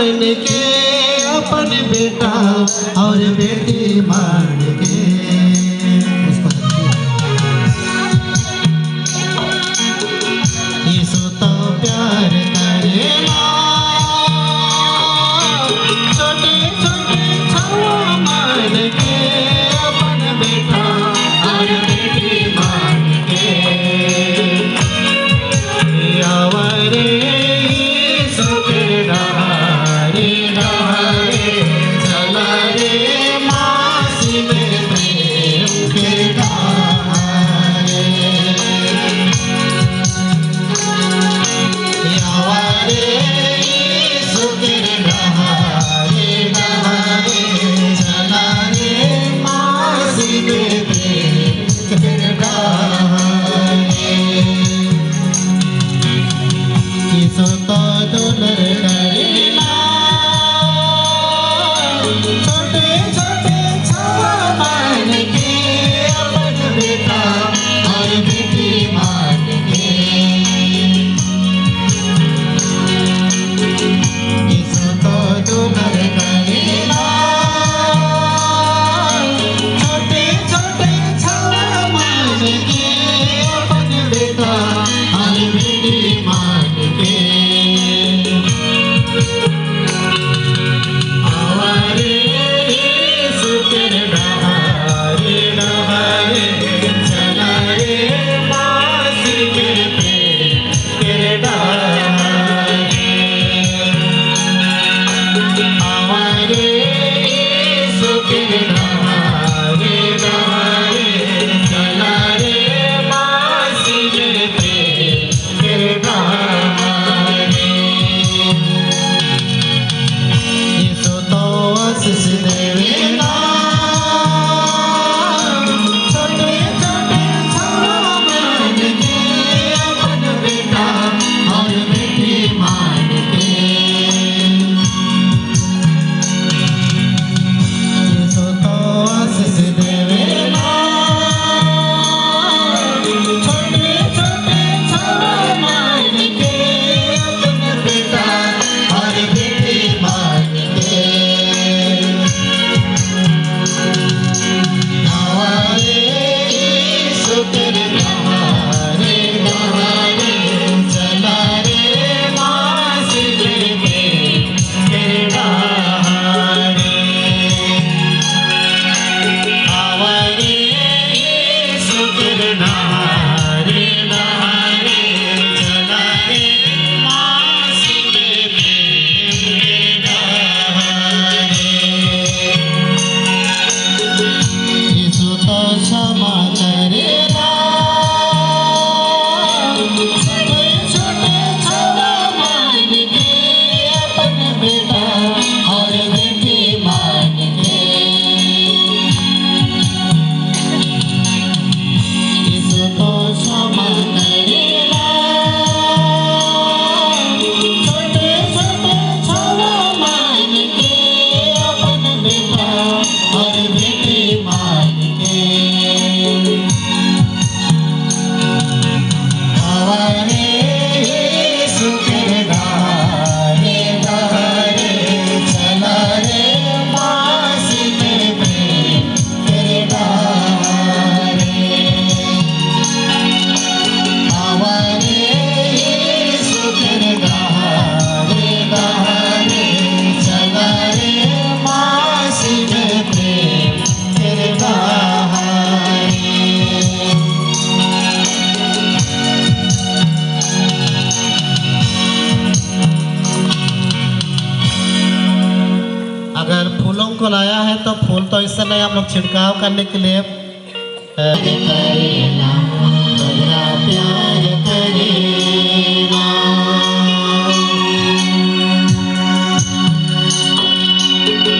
मान के अपन बेटा और बेटी मान के यीशु तो प्यार करेगा। छोटे छोटे छुआ मान के अपन बेटा और बेटी मान के यावरे यीशु के डहारे डहारे चला रे मासी मेरे प्रेम के डहारे। यावरे यीशु के डहारे डहारे चला रे मासी मेरे प्रेम के डहारे। यीशु तो दुलर करेगा। छोटे छोटे छुआ मान के अपन बेटा और बेटी मान के यीशु तो दुलर करेगा। छोटे छोटे छुआ मान के अपन बेटा और बेटी मान के हमारे यीशु के डहारे डहारे चला रे मासी मेरे प्रेम के डहारे। हमारे यीशु के डहारे डहारे चला रे मासी मेरे प्रेम के डहारे। यीशु तो आशीष देवेगा। छोटे छोटे छुआ मान के अपन बेटा और बेटी मान के यीशु तो आशीष देवेगा। छोटे छोटे छुआ मान के अपन बेटा और बेटी मान के हमारे यीशु के डहारे डहारे चला रे मासी मेरे प्रेम के डहारे। हमारे यीशु के डहारे डहारे चला रे मासी मेरे प्रेम के डहारे। यीशु तो क्षमा करेगा। छोटे छोटे छुआ मान के अपन बेटा और बेटी मान के यीशु तो क्षमा करेगा। छोटे छोटे छुआ मान के अपन बेटा और बेटी मान के हमारे यीशु के डहारे डहारे चला रे मासी मेरे प्रेम के डहारे। हमारे यीशु के डहारे डहारे चला रे मासी मेरे प्रेम के डहारे। अगर फूलों को लाया है तो फूल तो इस समय आप लोग छिड़काव करने के लिए करेगा बड़ा प्यार करेगा।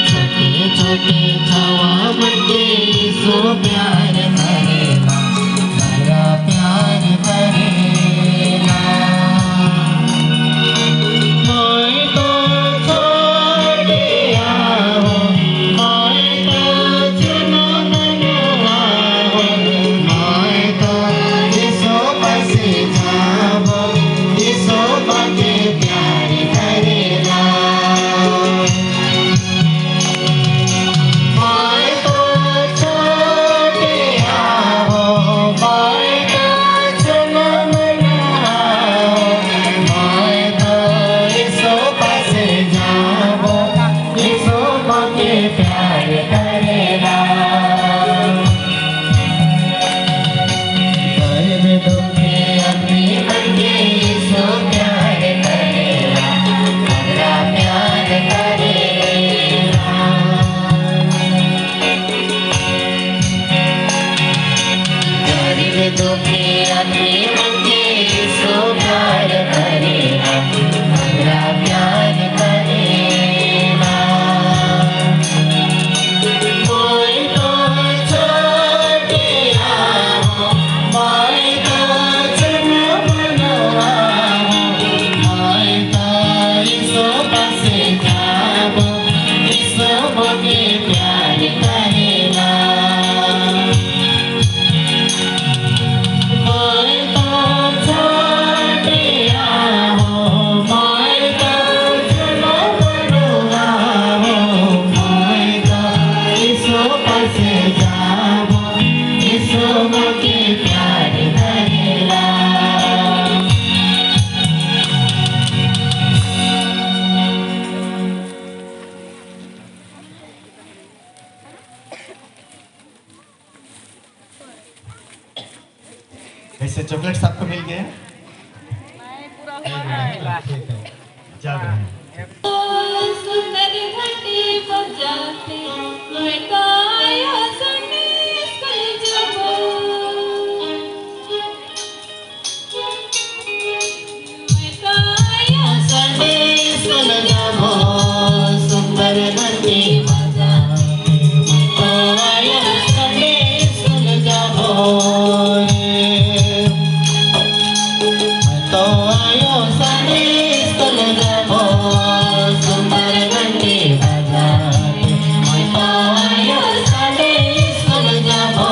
छोटे छोटे छुआ मान के यीशु प्यार करेगा बड़ा प्यार करेगा। मैं तो छोड़ दिया हूँ, मैं तो चुना नया हूँ, मैं तो यीशु बसे जाऊँ, यीशु बके प्यार करेगा। जैसे चॉकलेट्स आपको मिल गए जाग रहे हैं। सुंदर घंटी बजाते मैं गाया सुनने स्कूल जाबो मैं गाया सुनने स्कूल जाबो सुंदर घंटी बजाते मैं गाया सुनने स्कूल जाबो मैं तो आयो सुनने स्कूल जाबो सुंदर घंटी बजाते मैं तो आयो सुनने स्कूल जाबो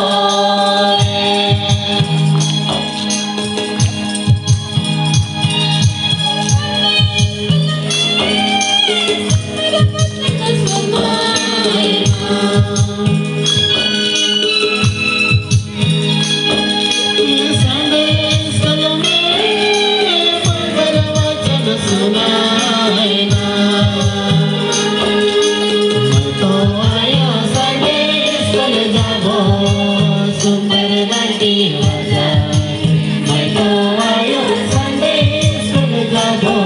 मेरा मस्त कसमाए संडे स्कूल में पढ़ वचन सुनाए ना मैं तो आयो संडे स्कूल जाबो सुंदर घंटी बजाते मैं तो आयो संडे स्कूल जाबो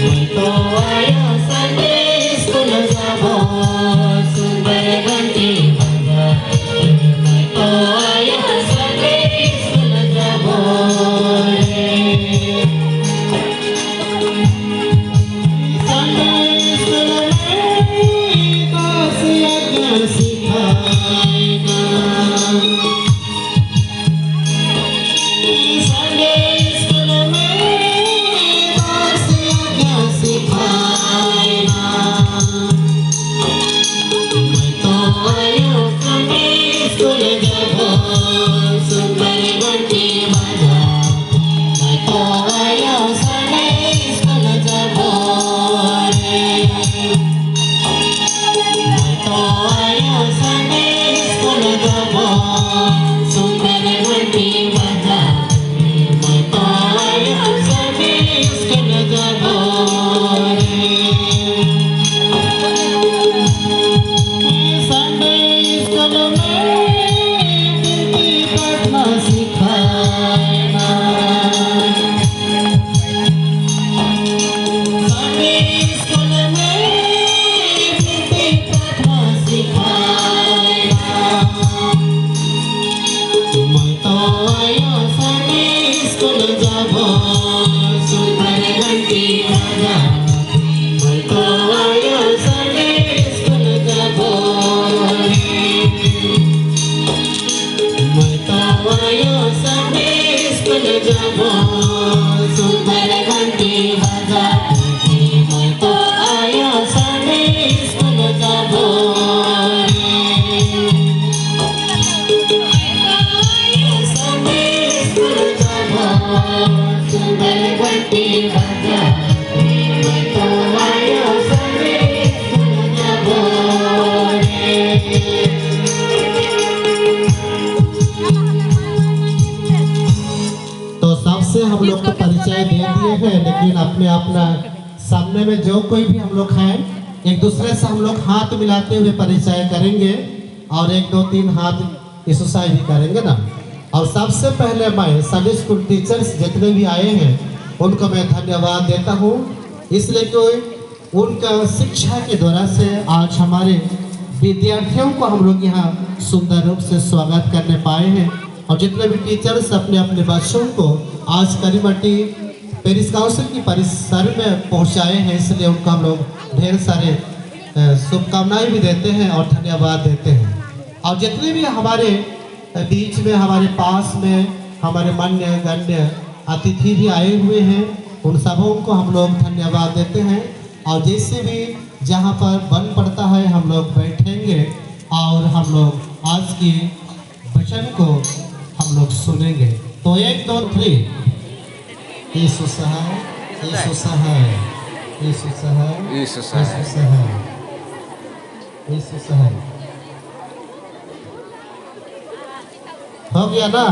मैं तो आयो संडे स्कूल जाबो सुंदर घंटी बजाते मैं तो आयो संडे स्कूल जाबो संडे स्कूल में दास यज्ञ सिखाएगा संडे स्कूल में दास यज्ञ सिखाएगा मैं तो आयो संडे स्कूल जाबो सुंदर घंटी बजाते मैं तो आयो संडे स्कूल जाबो मैं तो आयो संडे स्कूल जाबो सुंदर घंटी बजाते मैं तो आयो संडे स्कूल जाबो संडे स्कूल में गिनती पढ़ना सिखाएगा संडे स्कूल में गिनती पढ़ना सिखाएगा मैं तो आयो संडे स्कूल जाबो सुंदर घंटी बजाते मैं तो आयो संडे स्कूल जाबो मैं तो आयो संडे स्कूल जाबो सुंदर घंटी बजाते मैं तो आयो संडे स्कूल जाबो संडे स्कूल जाबो सुंदर घंटी बजाते मैं तो आयो संडे स्कूल जाबो तो सबसे हम लोग को परिचय दे दिए हैं, लेकिन अपना सामने में जो कोई भी हम लोग हैं एक दूसरे से हम लोग हाथ मिलाते हुए परिचय करेंगे और 1 2 3 हाथ एक्सरसाइज भी करेंगे ना। और सबसे पहले मैं संडे स्कूल टीचर्स जितने भी आए हैं उनको मैं धन्यवाद देता हूँ, इसलिए कि उनका शिक्षा के द्वारा से आज हमारे विद्यार्थियों को हम लोग यहाँ सुंदर रूप से स्वागत करने पाए हैं। और जितने भी टीचर्स अपने अपने बच्चों को आज करीमटी पेरिस काउंसिल की परिसर में पहुँचाए हैं, इसलिए उनको हम लोग ढेर सारे शुभकामनाएं भी देते हैं और धन्यवाद देते हैं। और जितने भी हमारे बीच में हमारे पास में हमारे मान्य गण्य अतिथि भी आए हुए हैं, उन सबों को हम लोग धन्यवाद देते हैं। और जैसे भी जहाँ पर बन पड़ता है हम लोग बैठेंगे और हम लोग आज की वचन को हम लोग सुनेंगे। तो 1 2 3 यीशु सहाय, यीशु सहाय, यीशु सहाय, यीशु सहाय, यीशु सहाय, यीशु सहाय। हो गया ना?